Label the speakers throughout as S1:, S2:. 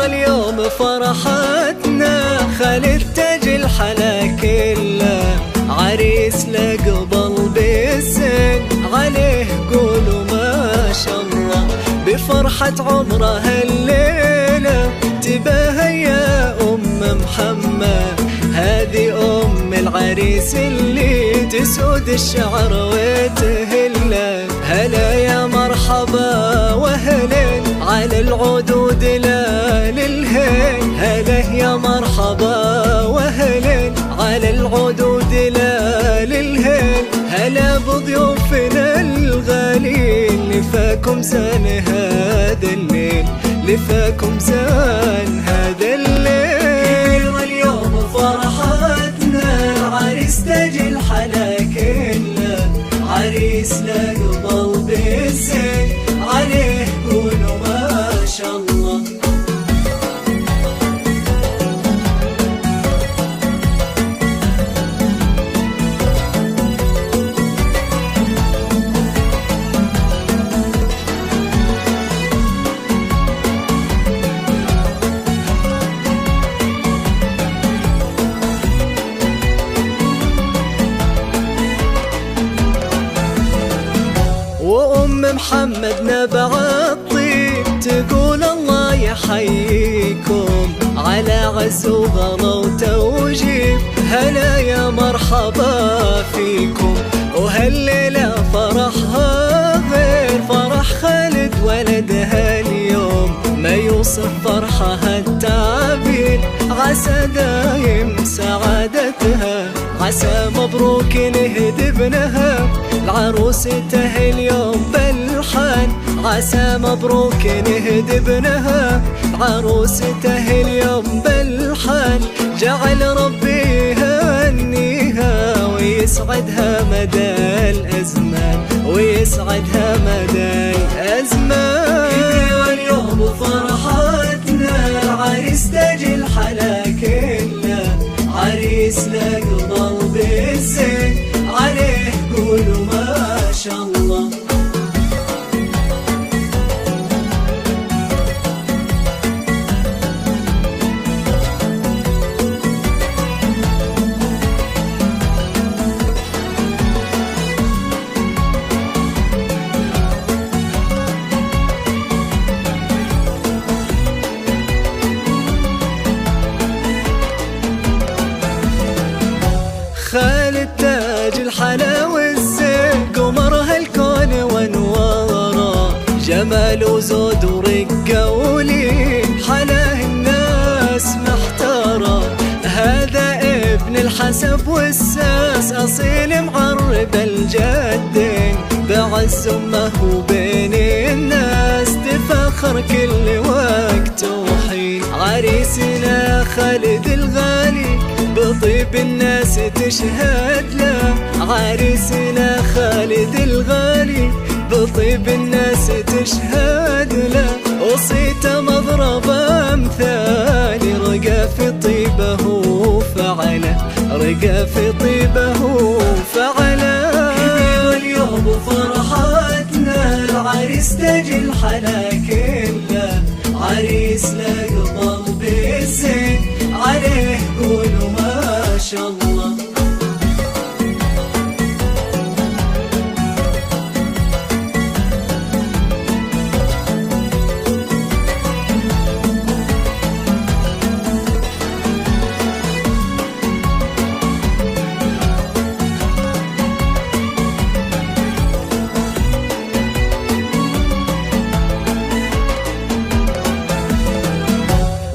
S1: اليوم فرحتنا خالد تاج الحلا كله، عريس لقبل بالزين عليه قولوا ما شاء الله. بفرحة عمره الليلة تباهى يا أم محمد، هذه أم العريس اللي تسود الشعر وتهله. هلا يا مرحبا وهلين على العدود لا للهين، هلا يا مرحبا وهلين على العدود لا للهين. هلا بضيوفنا الغالين لفاكم زان هذا الليل، لفاكم زان هذا الليل. اليوم فرحتنا عريس تاج الحلا كله، عريس لقبل بالزين عليه قولوا ما شاء الله. وأم محمد نبع الطيب تقول الله يحييكم على عز وغلا وتوجيب. هلا يا مرحبا فيكم، وهالليلة فرحها غير فرح خالد ولدها اليوم، ما يوصف فرحها التعبير. عسى دايم سعادتها، عسى مبروك نهدي ابنها لعروسته اليوم بالحان. عسى مبروك نهدي ابنها لعروسته اليوم بالحان. جعل ربي يهنيها ويسعدها مدى الأزمان، ويسعدها مدى الأزمان. واليوم فرحتنا عريس تاج الحلا كله، عريس لقبل بالزين عليه قولوا ما شاء الله. خالد تاج الحلا والزين قمر هالكون وانواره، جمال وزود ورقة ولين حلاه الناس محتاره. هذا ابن الحسب والساس أصيل معرب الجدين، بعز أمه وبين الناس تفخر كل وقت وحين. عريسنا خالد الغالي بطيب الناس تشهد له، عريسنا خالد الغالي بطيب الناس تشهد له. وصيته مضرب أمثال رقى في طيبه وفعله، رقى في طيبه وفعله. واليوم فرحتنا العريس تاج الحلا كله، عريس لقبل بالزين عليه قولوا ما شاء الله.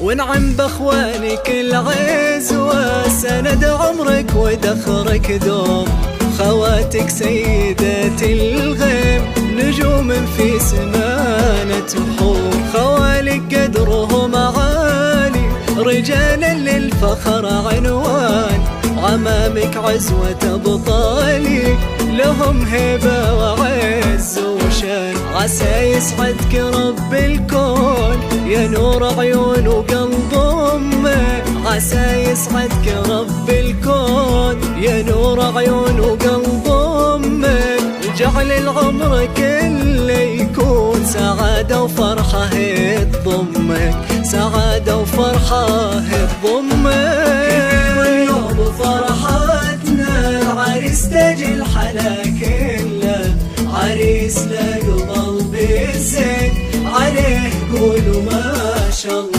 S1: ونعم باخوانك العز وسند عمرك ودخرك دوم، خواتك سيدات الغيم نجوم في سمانة حوم. خوالك قدرهم عالي رجالا للفخر عنوان، عمامك عزوة أبطالي لهم هبة وعز وشان. عسى يسعدك رب الكون يا نور عيون وقلب أمه، عسى يسعدك رب الكون يا نور عيون وقلب أمه. جعل العمر كله يكون سعادة وفرحة تضمك، سعادة وفرحة تضمك. واليوم فرحتنا العريس تاج الحلا كله، عريس له قلبي الزين عليه قولوا ما شاء الله.